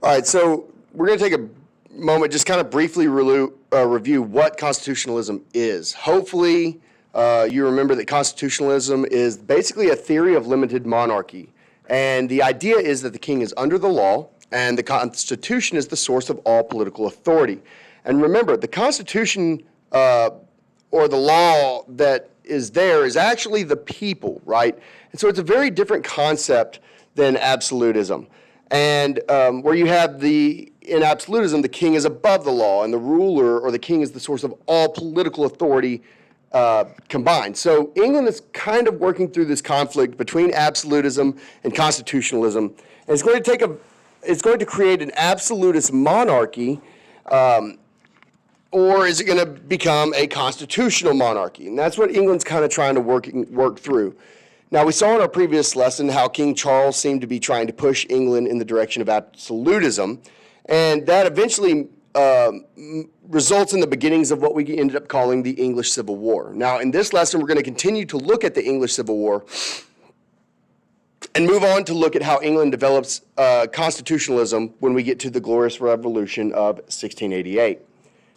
All right, so we're going to take a moment, just kind of briefly review what constitutionalism is. Hopefully, you remember that constitutionalism is basically a theory of limited monarchy. And the idea is that the king is under the law, and the Constitution is the source of all political authority. And remember, the Constitution or the law that is there is actually the people, right? And so it's a very different concept than absolutism. And where you have in absolutism, the king is above the law, and the ruler or the king is the source of all political authority combined. So England is kind of working through this conflict between absolutism and constitutionalism, and it's going to create an absolutist monarchy, or is it going to become a constitutional monarchy? And that's what England's kind of trying to work through. Now, we saw in our previous lesson how King Charles seemed to be trying to push England in the direction of absolutism, and that eventually results in the beginnings of what we ended up calling the English Civil War. Now, in this lesson, we're going to continue to look at the English Civil War and move on to look at how England develops constitutionalism when we get to the Glorious Revolution of 1688.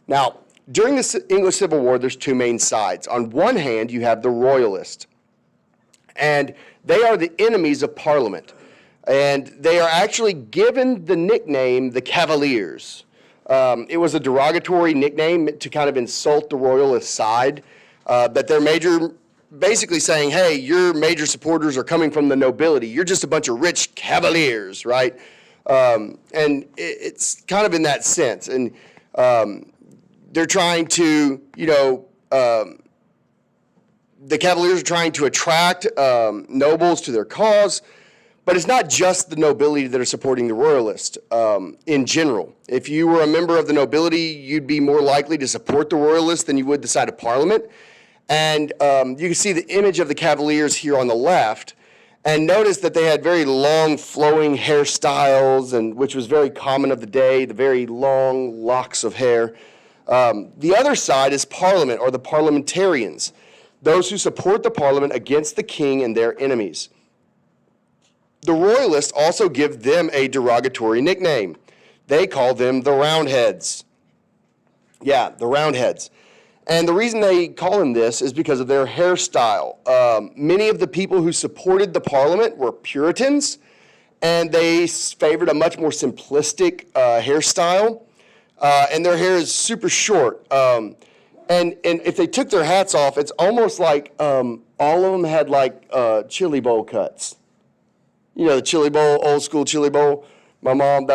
Now, during the English Civil War, there's two main sides. On one hand, you have the Royalists, and they are the enemies of Parliament. And they are actually given the nickname the Cavaliers. It was a derogatory nickname to kind of insult the Royalist side, that they're basically saying, hey, your major supporters are coming from the nobility. You're just a bunch of rich Cavaliers, right? And it's kind of in that sense. And they're trying to, the Cavaliers are trying to attract nobles to their cause, but it's not just the nobility that are supporting the Royalists in general. If you were a member of the nobility, you'd be more likely to support the Royalists than you would the side of Parliament. And you can see the image of the Cavaliers here on the left, and notice that they had very long flowing hairstyles, and which was very common of the day, the very long locks of hair. The other side is Parliament, or the parliamentarians, those who support the Parliament against the king and their enemies. The Royalists also give them a derogatory nickname. They call them the Roundheads. Yeah, the Roundheads. And the reason they call them this is because of their hairstyle. Many of the people who supported the Parliament were Puritans, and they favored a much more simplistic hairstyle. And their hair is super short. And if they took their hats off, it's almost like all of them had like chili bowl cuts. You know, the chili bowl, old school chili bowl. My mom,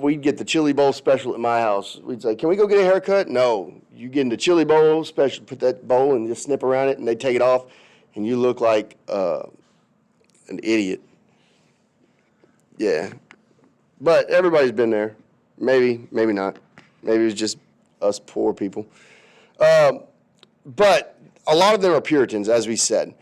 we'd get the chili bowl special at my house. We'd say, can we go get a haircut? No, you get in the chili bowl special, put that bowl and just snip around it, and they take it off, and you look like an idiot. Yeah. But everybody's been there. Maybe, maybe not. Maybe it was just us poor people. But a lot of them are Puritans, as we said.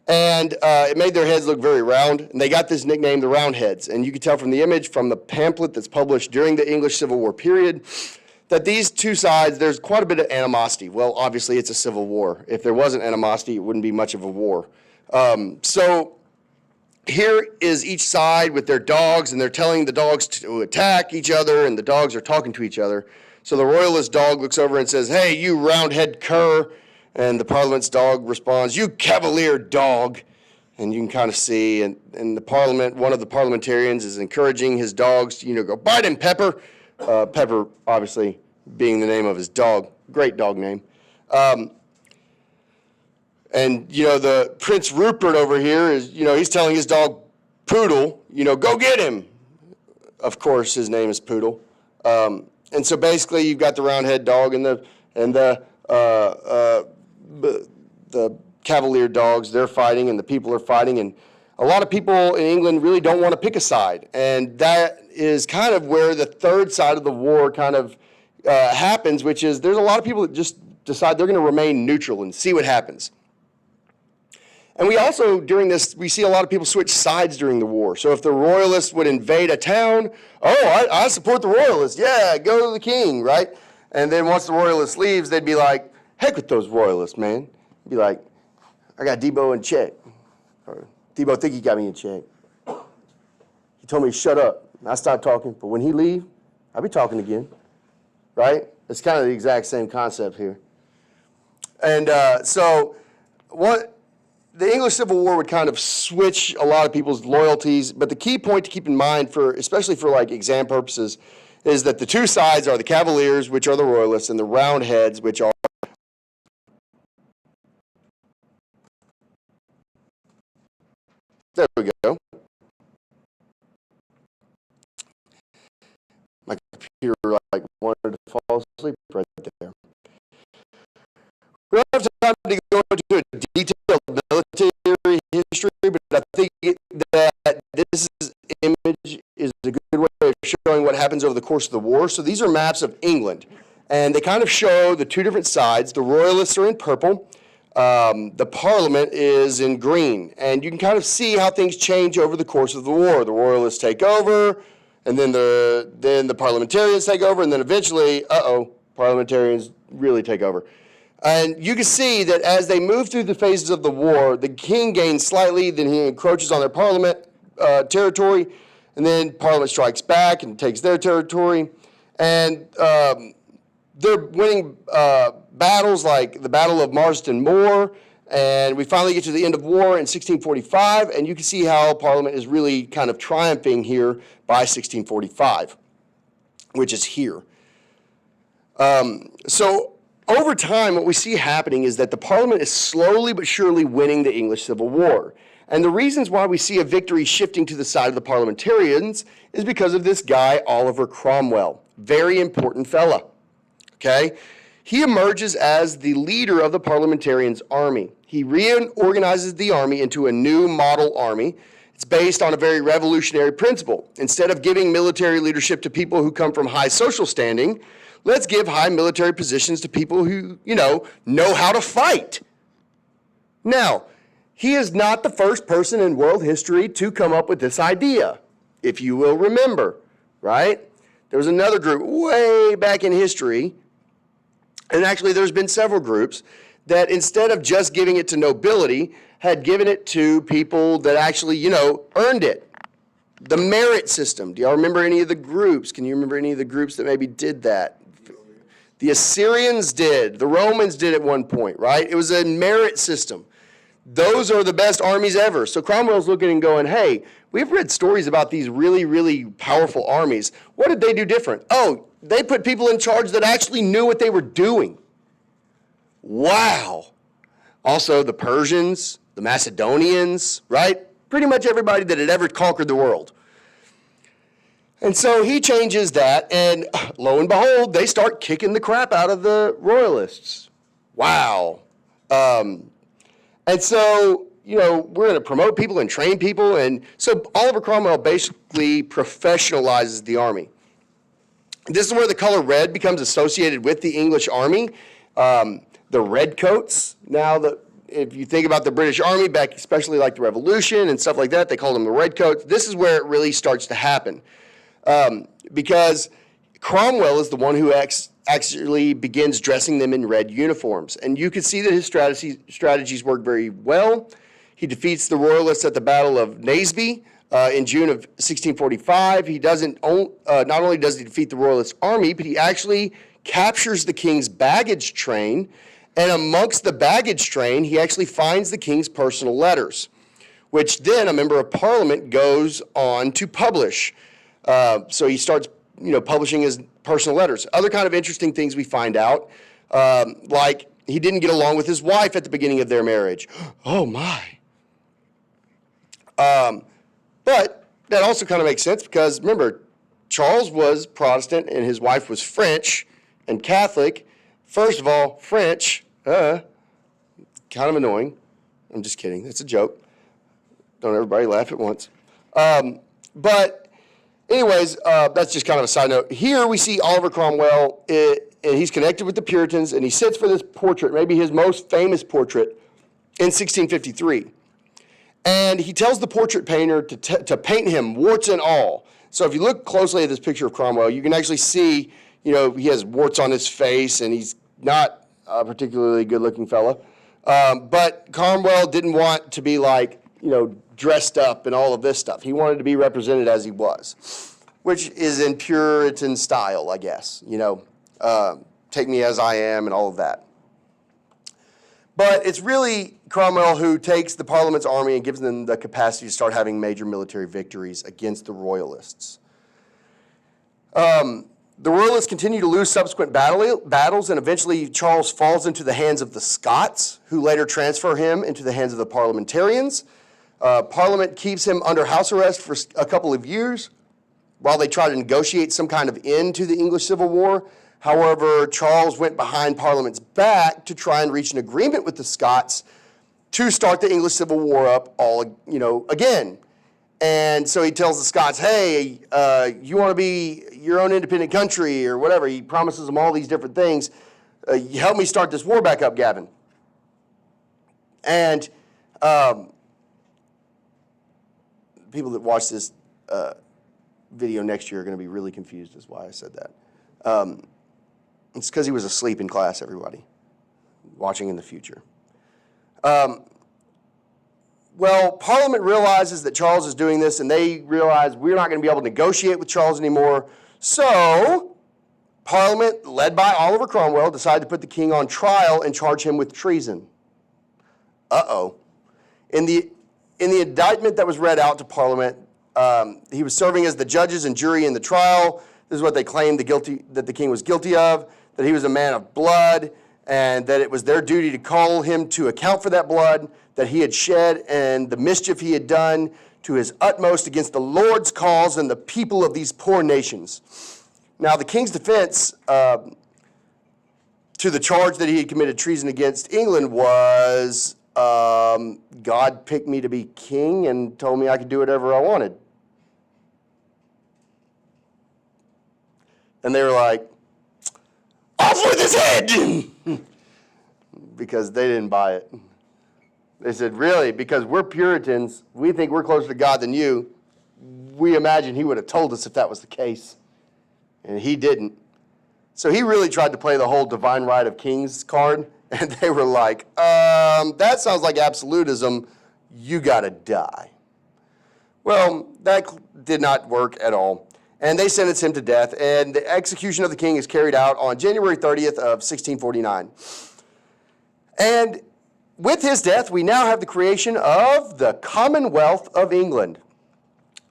And it made their heads look very round, and they got this nickname, the Roundheads. And you can tell from the image, from the pamphlet that's published during the English Civil War period, that these two sides, there's quite a bit of animosity. Well, obviously, it's a civil war. If there wasn't animosity, it wouldn't be much of a war. So here is each side with their dogs, and they're telling the dogs to attack each other, and the dogs are talking to each other. So the Royalist dog looks over and says, hey, you Roundhead cur. And the Parliament's dog responds, you Cavalier dog. And you can kind of see, and the Parliament, one of the parliamentarians is encouraging his dogs to, go, bite him, Pepper. Pepper, obviously, being the name of his dog. Great dog name. And, the Prince Rupert over here is, he's telling his dog, Poodle, go get him. Of course, his name is Poodle. And so basically, you've got the Roundhead dog and the Cavalier dogs. They're fighting, and the people are fighting. And a lot of people in England really don't want to pick a side. And that is kind of where the third side of the war kind of happens, which is there's a lot of people that just decide they're going to remain neutral and see what happens. And we also, during this, we see a lot of people switch sides during the war. So if the Royalists would invade a town, I support the Royalists. Yeah, go to the king, right? And then once the Royalist leaves, they'd be like, heck with those Royalists, man. Be like, I got Debo in check. Or Debo think he got me in check. He told me to shut up. I stop talking, but when he leave, I'll be talking again, right? It's kind of the exact same concept here. And so what the English Civil War would kind of switch a lot of people's loyalties, but the key point to keep in mind, for especially for like exam purposes, is that the two sides are the Cavaliers, which are the Royalists, and the Roundheads, which are there we go. My computer like wanted to fall asleep right there. We don't have time to go into a detailed military history, but I think that this image is a good way of showing what happens over the course of the war. So these are maps of England, and they kind of show the two different sides. The Royalists are in purple. The Parliament is in green, and you can kind of see how things change over the course of the war. The Royalists take over, and then the Parliamentarians take over, and then eventually, Parliamentarians really take over. And you can see that as they move through the phases of the war, the king gains slightly, then he encroaches on their parliament territory, and then Parliament strikes back and takes their territory. And they're winning battles like the Battle of Marston Moor, and we finally get to the end of war in 1645, and you can see how Parliament is really kind of triumphing here by 1645, which is here. So over time, what we see happening is that the Parliament is slowly but surely winning the English Civil War. And the reasons why we see a victory shifting to the side of the parliamentarians is because of this guy, Oliver Cromwell. Very important fella, okay? He emerges as the leader of the parliamentarians' army. He reorganizes the army into a new model army. It's based on a very revolutionary principle. Instead of giving military leadership to people who come from high social standing, let's give high military positions to people who, know how to fight. Now, he is not the first person in world history to come up with this idea, if you will remember, right? There was another group way back in history, and actually there's been several groups that instead of just giving it to nobility, had given it to people that actually, earned it. The merit system. Do y'all remember any of the groups? Can you remember any of the groups that maybe did that? The Assyrians did. The Romans did at one point, right? It was a merit system. Those are the best armies ever. So Cromwell's looking and going, hey, we've read stories about these really, really powerful armies. What did they do different? Oh, they put people in charge that actually knew what they were doing. Wow. Also, the Persians, the Macedonians, right? Pretty much everybody that had ever conquered the world. And so he changes that, and lo and behold, they start kicking the crap out of the Royalists. Wow. And so, we're going to promote people and train people. And so Oliver Cromwell basically professionalizes the army. This is where the color red becomes associated with the English army. The redcoats. Now, if you think about the British Army back, especially like the Revolution and stuff like that, they called them the redcoats. This is where it really starts to happen. Because Cromwell is the one who actually begins dressing them in red uniforms. And you can see that his strategies work very well. He defeats the Royalists at the Battle of Naseby in June of 1645. He not only does he defeat the Royalist army, but he actually captures the king's baggage train. And amongst the baggage train, he actually finds the king's personal letters, which then a member of Parliament goes on to publish. So he starts, publishing his personal letters. Other kind of interesting things we find out, like he didn't get along with his wife at the beginning of their marriage. Oh my. But that also kind of makes sense because remember, Charles was Protestant and his wife was French and Catholic. First of all, French, kind of annoying. I'm just kidding. That's a joke. Don't everybody laugh at once. But anyways, that's just kind of a side note. Here we see Oliver Cromwell, and he's connected with the Puritans, and he sits for this portrait, maybe his most famous portrait, in 1653. And he tells the portrait painter to paint him, warts and all. So if you look closely at this picture of Cromwell, you can actually see, he has warts on his face, and he's not a particularly good-looking fella. But Cromwell didn't want to be like, dressed up and all of this stuff. He wanted to be represented as he was. which is in Puritan style, I guess, take me as I am and all of that. But it's really Cromwell who takes the Parliament's army and gives them the capacity to start having major military victories against the Royalists. The Royalists continue to lose subsequent battles, and eventually Charles falls into the hands of the Scots, who later transfer him into the hands of the parliamentarians. Parliament keeps him under house arrest for a couple of years while they try to negotiate some kind of end to the English Civil War. However, Charles went behind Parliament's back to try and reach an agreement with the Scots to start the English Civil War up again. And so he tells the Scots, hey, you want to be your own independent country or whatever. He promises them all these different things. You help me start this war back up, Gavin. And people that watch this video next year are going to be really confused as why I said that. It's because he was asleep in class, everybody, watching in the future. Well, Parliament realizes that Charles is doing this, and they realize we're not going to be able to negotiate with Charles anymore. So, Parliament, led by Oliver Cromwell, decided to put the king on trial and charge him with treason. Uh-oh. In the indictment that was read out to Parliament, he was serving as the judges and jury in the trial. This is what they claimed that the king was guilty of, that he was a man of blood, and that it was their duty to call him to account for that blood that he had shed and the mischief he had done to his utmost against the Lord's cause and the people of these poor nations. Now, the king's defense to the charge that he had committed treason against England was, God picked me to be king and told me I could do whatever I wanted. And they were like, off with his head! Because they didn't buy it. They said, really? Because we're Puritans, we think we're closer to God than you. We imagine he would have told us if that was the case. And he didn't. So he really tried to play the whole divine right of kings card. And they were like, that sounds like absolutism. You got to die. Well, that did not work at all. And they sentenced him to death. And the execution of the king is carried out on January 30th of 1649. And with his death, we now have the creation of the Commonwealth of England.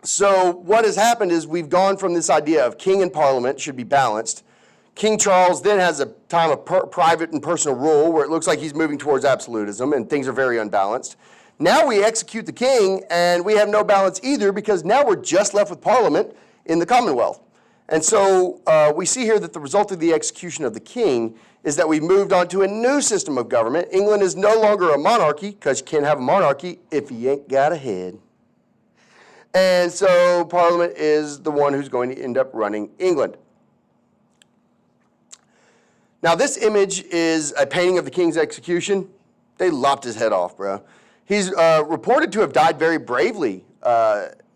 So what has happened is we've gone from this idea of king and parliament should be balanced. King Charles then has a time of private and personal rule where it looks like he's moving towards absolutism and things are very unbalanced. Now we execute the king and we have no balance either because now we're just left with parliament in the Commonwealth. And so we see here that the result of the execution of the king is that we've moved on to a new system of government. England is no longer a monarchy because you can't have a monarchy if you ain't got a head. And so Parliament is the one who's going to end up running England. Now this image is a painting of the king's execution. They lopped his head off, bro. He's reported to have died very bravely.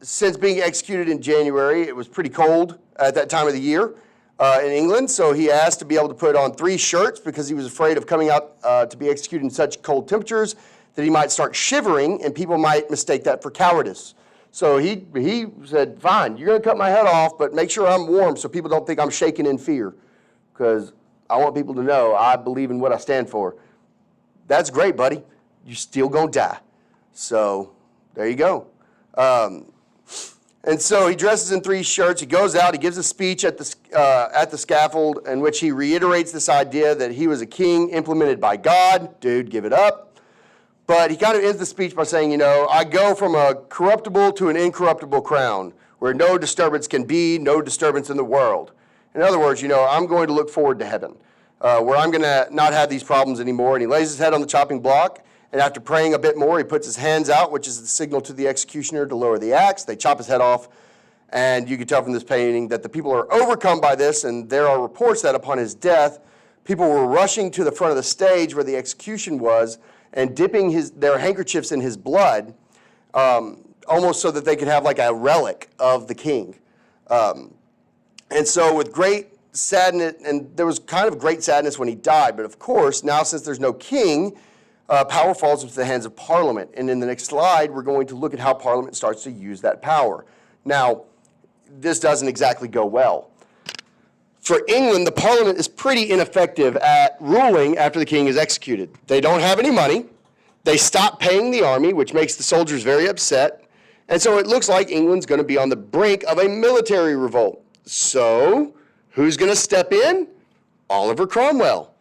Since being executed in January, it was pretty cold at that time of the year in England, so he asked to be able to put on 3 shirts because he was afraid of coming out to be executed in such cold temperatures that he might start shivering and people might mistake that for cowardice. So he said, fine, you're going to cut my head off, but make sure I'm warm so people don't think I'm shaking in fear because I want people to know I believe in what I stand for. That's great, buddy. You're still going to die. So there you go. And so he dresses in 3 shirts. He goes out. He gives a speech at the scaffold in which he reiterates this idea that he was a king implemented by God. Dude, give it up. But he kind of ends the speech by saying, I go from a corruptible to an incorruptible crown where no disturbance can be, no disturbance in the world. In other words, I'm going to look forward to heaven where I'm going to not have these problems anymore. And he lays his head on the chopping block. And after praying a bit more, he puts his hands out, which is the signal to the executioner to lower the axe. They chop his head off. And you can tell from this painting that the people are overcome by this. And there are reports that upon his death, people were rushing to the front of the stage where the execution was and dipping their handkerchiefs in his blood, almost so that they could have like a relic of the king. And so with great sadness, and there was kind of great sadness when he died, but of course, now since there's no king, power falls into the hands of Parliament. And in the next slide, we're going to look at how Parliament starts to use that power. Now, this doesn't exactly go well. For England, the parliament is pretty ineffective at ruling after the king is executed. They don't have any money. They stop paying the army, which makes the soldiers very upset. And so it looks like England's going to be on the brink of a military revolt. So who's going to step in? Oliver Cromwell.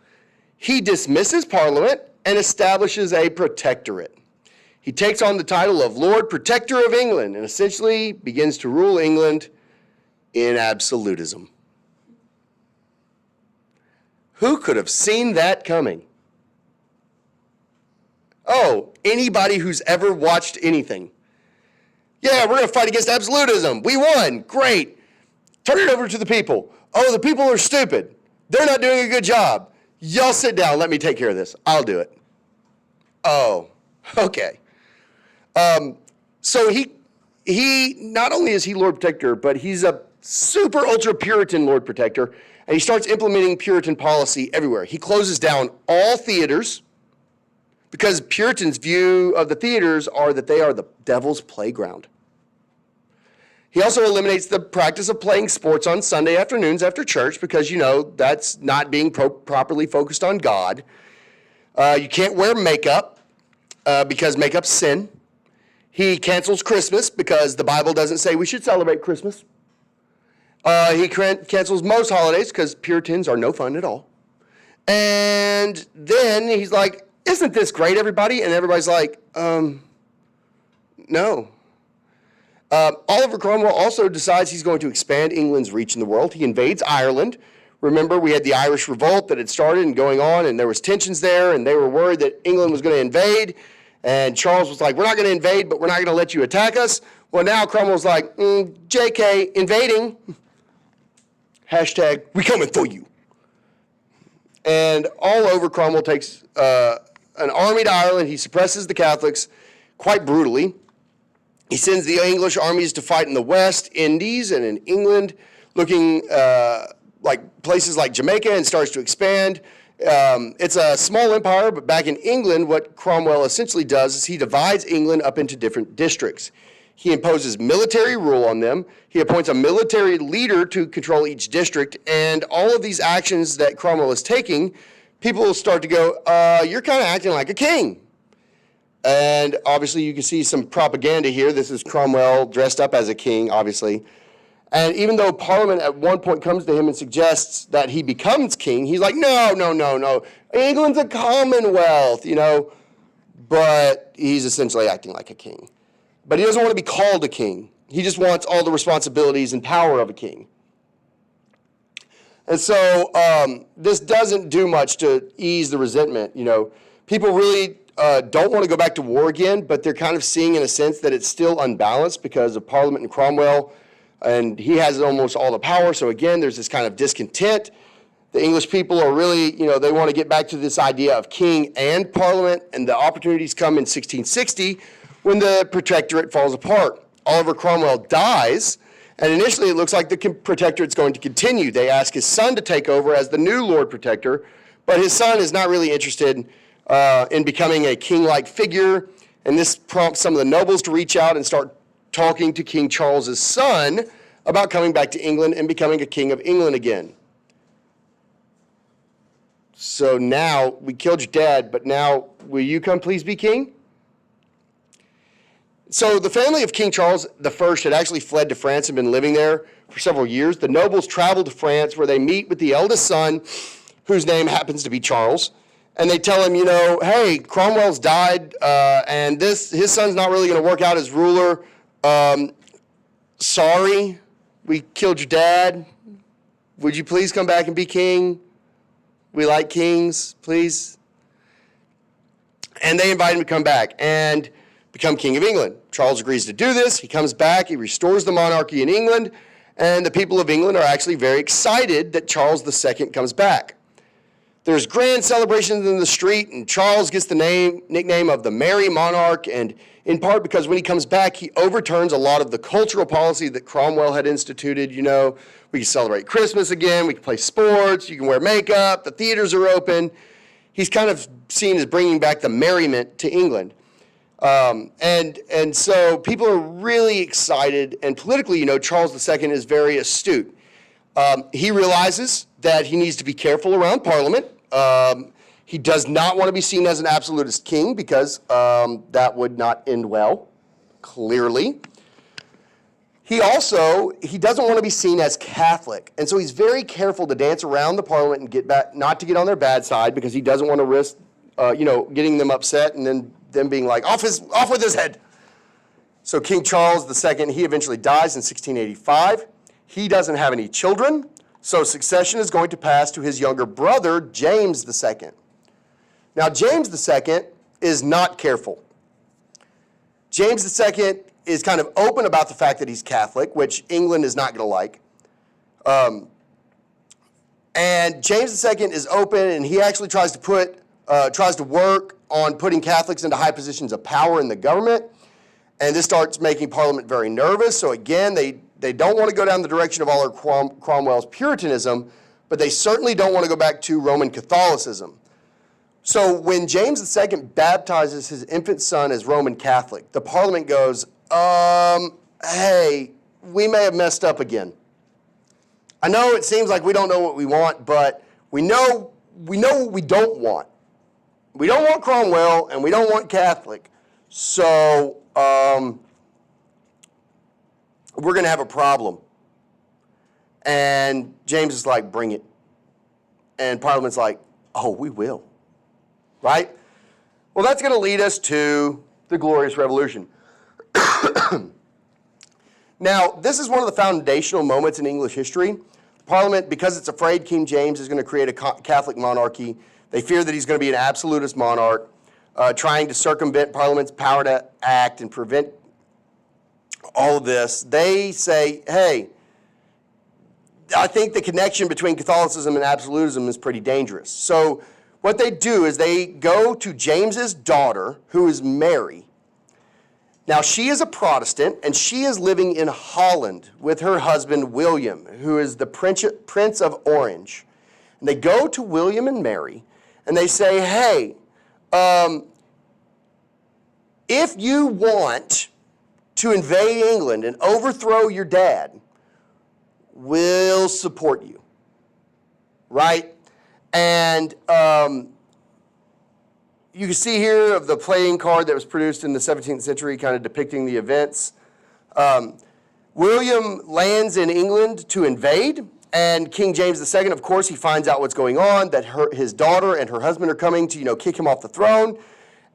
He dismisses Parliament and establishes a protectorate. He takes on the title of Lord Protector of England and essentially begins to rule England in absolutism. Who could have seen that coming? Oh, anybody who's ever watched anything. Yeah, we're going to fight against absolutism. We won. Great. Turn it over to the people. Oh, the people are stupid. They're not doing a good job. Y'all sit down. Let me take care of this. I'll do it. Oh, okay. So he not only is he Lord Protector, but he's a super ultra Puritan Lord Protector, and he starts implementing Puritan policy everywhere. He closes down all theaters because Puritans' view of the theaters are that they are the devil's playground. He also eliminates the practice of playing sports on Sunday afternoons after church because, you know, that's not being properly focused on God. You can't wear makeup because makeup's sin. He cancels Christmas because the Bible doesn't say we should celebrate Christmas. He cancels most holidays because Puritans are no fun at all. And then he's like, isn't this great, everybody? And everybody's like, no. Oliver Cromwell also decides he's going to expand England's reach in the world. He invades Ireland. Remember, we had the Irish Revolt that had started and going on, and there was tensions there, and they were worried that England was going to invade. And Charles was like, we're not going to invade, but we're not going to let you attack us. Well, now Cromwell's like, JK, invading. Hashtag, we coming for you. And all over, Cromwell takes an army to Ireland. He suppresses the Catholics quite brutally. He sends the English armies to fight in the West Indies and in England, looking like places like Jamaica, and starts to expand. It's a small empire, but back in England, what Cromwell essentially does is he divides England up into different districts. He imposes military rule on them. He appoints a military leader to control each district. And all of these actions that Cromwell is taking, people will start to go, you're kind of acting like a king. And obviously you can see some propaganda here. This is Cromwell dressed up as a king, obviously. And even though Parliament at one point comes to him and suggests that he becomes king, he's like, no. England's a commonwealth, you know. But he's essentially acting like a king. But he doesn't want to be called a king. He just wants all the responsibilities and power of a king. And so this doesn't do much to ease the resentment. You know, people really don't want to go back to war again, but they're kind of seeing in a sense that it's still unbalanced because of Parliament and Cromwell, and he has almost all the power. So again, there's this kind of discontent. The English people are really, you know, they want to get back to this idea of king and Parliament, and the opportunities come in 1660 when the protectorate falls apart. Oliver Cromwell dies, and initially it looks like the protectorate's going to continue. They ask his son to take over as the new Lord Protector, but his son is not really interested in becoming a king-like figure, and this prompts some of the nobles to reach out and start talking to King Charles's son about coming back to England and becoming a king of England again. So now, we killed your dad, but now will you come please be king? So the family of King Charles I had actually fled to France and been living there for several years. The nobles travel to France where they meet with the eldest son, whose name happens to be Charles. And they tell him, you know, hey, Cromwell's died, and his son's not really going to work out as ruler. Sorry, we killed your dad. Would you please come back and be king? We like kings, please. And they invite him to come back and become king of England. Charles agrees to do this. He comes back. He restores the monarchy in England. And the people of England are actually very excited that Charles II comes back. There's grand celebrations in the street, and Charles gets the nickname of the Merry Monarch, and in part because when he comes back, he overturns a lot of the cultural policy that Cromwell had instituted. You know, we can celebrate Christmas again, we can play sports, you can wear makeup, the theaters are open. He's kind of seen as bringing back the merriment to England. And so people are really excited, and politically, Charles II is very astute. He realizes that he needs to be careful around Parliament. He does not want to be seen as an absolutist king because that would not end well, clearly. He doesn't want to be seen as Catholic, and so he's very careful to dance around the Parliament and not to get on their bad side because he doesn't want to risk, getting them upset and then them being like, off with his head. So King Charles II, he eventually dies in 1685. He doesn't have any children, so succession is going to pass to his younger brother, James II. Now, James II is not careful. James II is kind of open about the fact that he's Catholic, which England is not going to like. And James II is open, and he actually tries to work on putting Catholics into high positions of power in the government. And this starts making Parliament very nervous. So again, they don't want to go down the direction of Oliver Cromwell's Puritanism, but they certainly don't want to go back to Roman Catholicism. So when James II baptizes his infant son as Roman Catholic, the Parliament goes, hey, we may have messed up again. I know it seems like we don't know what we want, but we know what we don't want. We don't want Cromwell, and we don't want Catholic. So we're going to have a problem. And James is like, bring it. And Parliament's like, oh, we will. Right? Well, that's going to lead us to the Glorious Revolution. Now, this is one of the foundational moments in English history. Parliament, because it's afraid King James is going to create a Catholic monarchy, they fear that he's going to be an absolutist monarch, trying to circumvent Parliament's power to act and prevent all of this. They say, hey, I think the connection between Catholicism and absolutism is pretty dangerous. So what they do is they go to James's daughter, who is Mary. Now, she is a Protestant, and she is living in Holland with her husband, William, who is the Prince of Orange. And they go to William and Mary, and they say, hey, if you want to invade England and overthrow your dad, we'll support you, right? And you can see here of the playing card that was produced in the 17th century, kind of depicting the events. William lands in England to invade, and King James II, of course, he finds out what's going on, that his daughter and her husband are coming to, kick him off the throne,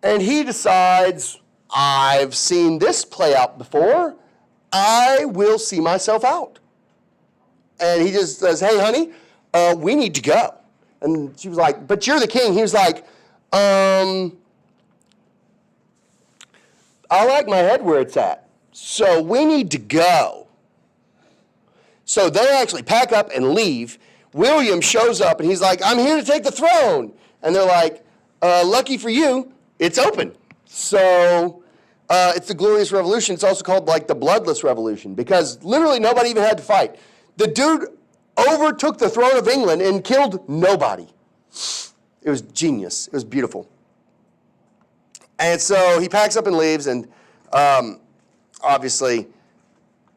and he decides, I've seen this play out before. I will see myself out. And he just says, hey, honey, we need to go. And she was like, but you're the king. He was like, I like my head where it's at, so we need to go. So they actually pack up and leave. William shows up, and he's like, I'm here to take the throne. And they're like, lucky for you, it's open. So it's the Glorious Revolution. It's also called like the Bloodless Revolution because literally nobody even had to fight. The dude overtook the throne of England and killed nobody. It was genius. It was beautiful. And so he packs up and leaves, and obviously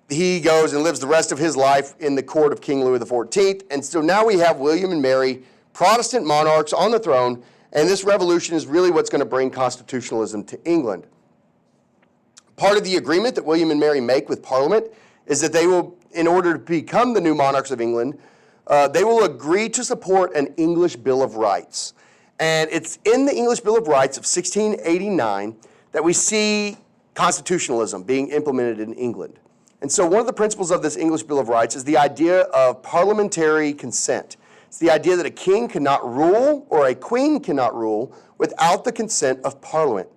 he goes and lives the rest of his life in the court of King Louis XIV. And so now we have William and Mary, Protestant monarchs on the throne, and this revolution is really what's going to bring constitutionalism to England. Part of the agreement that William and Mary make with Parliament is that they will, in order to become the new monarchs of England, they will agree to support an English Bill of Rights. And it's in the English Bill of Rights of 1689 that we see constitutionalism being implemented in England. And so one of the principles of this English Bill of Rights is the idea of parliamentary consent. It's the idea that a king cannot rule or a queen cannot rule without the consent of Parliament.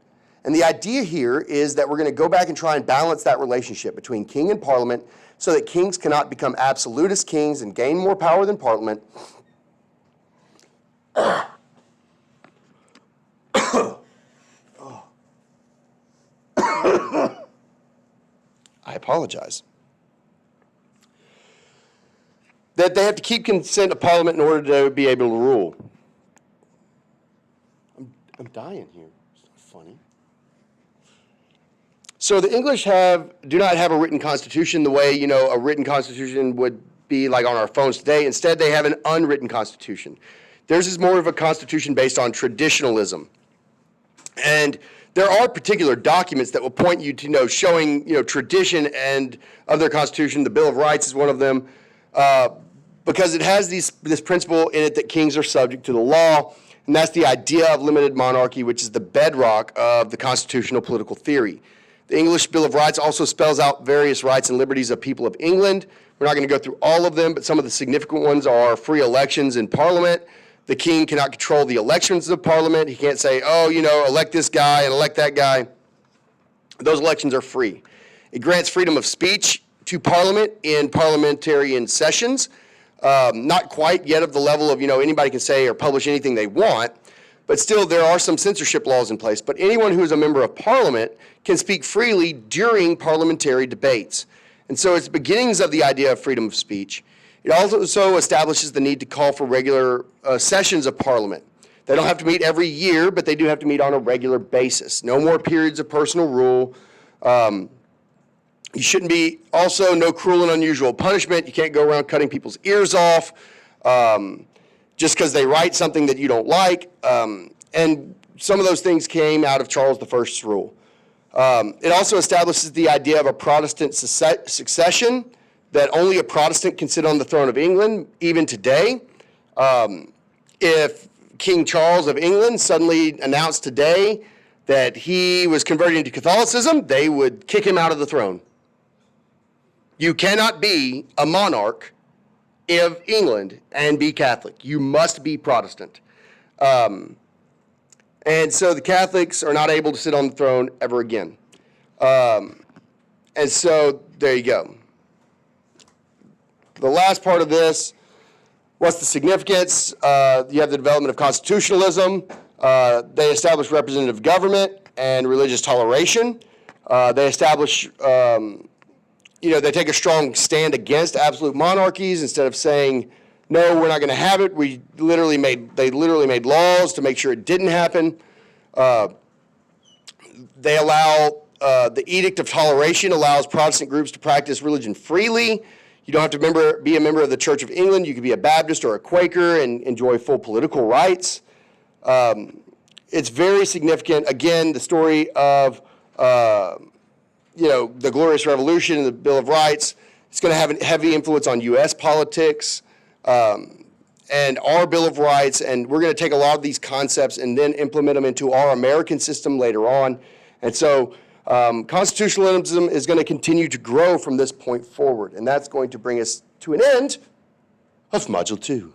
And the idea here is that we're going to go back and try and balance that relationship between king and Parliament so that kings cannot become absolutist kings and gain more power than Parliament. I apologize. That they have to keep consent of Parliament in order to be able to rule. I'm dying here. It's not funny. So the English do not have a written constitution the way, a written constitution would be like on our phones today. Instead, they have an unwritten constitution. Theirs is more of a constitution based on traditionalism. And there are particular documents that will point you to, showing, tradition and of their constitution. The Bill of Rights is one of them, because it has this principle in it that kings are subject to the law, and that's the idea of limited monarchy, which is the bedrock of the constitutional political theory. The English Bill of Rights also spells out various rights and liberties of people of England. We're not going to go through all of them, but some of the significant ones are free elections in Parliament. The king cannot control the elections of Parliament. He can't say, elect this guy and elect that guy. Those elections are free. It grants freedom of speech to Parliament in parliamentarian sessions. Not quite yet of the level of, anybody can say or publish anything they want, but still there are some censorship laws in place. But anyone who is a member of Parliament can speak freely during parliamentary debates. And so it's the beginnings of the idea of freedom of speech. It also establishes the need to call for regular sessions of Parliament. They don't have to meet every year, but they do have to meet on a regular basis. No more periods of personal rule. You shouldn't be, also no cruel and unusual punishment. You can't go around cutting people's ears off just because they write something that you don't like. And some of those things came out of Charles I's rule. It also establishes the idea of a Protestant succession, that only a Protestant can sit on the throne of England, even today. If King Charles of England suddenly announced today that he was converting to Catholicism, they would kick him out of the throne. You cannot be a monarch of England and be Catholic. You must be Protestant. And so the Catholics are not able to sit on the throne ever again. And so there you go. The last part of this, what's the significance? You have the development of constitutionalism. They establish representative government and religious toleration. They establish, they take a strong stand against absolute monarchies. Instead of saying, no, we're not going to have it, they literally made laws to make sure it didn't happen. They allow, the Edict of Toleration allows Protestant groups to practice religion freely. You don't have to be a member of the Church of England. You could be a Baptist or a Quaker and enjoy full political rights. It's very significant. Again, the story of, the Glorious Revolution and the Bill of Rights. It's going to have a heavy influence on U.S. politics and our Bill of Rights. And we're going to take a lot of these concepts and then implement them into our American system later on. And so constitutionalism is going to continue to grow from this point forward, and that's going to bring us to an end of Module 2.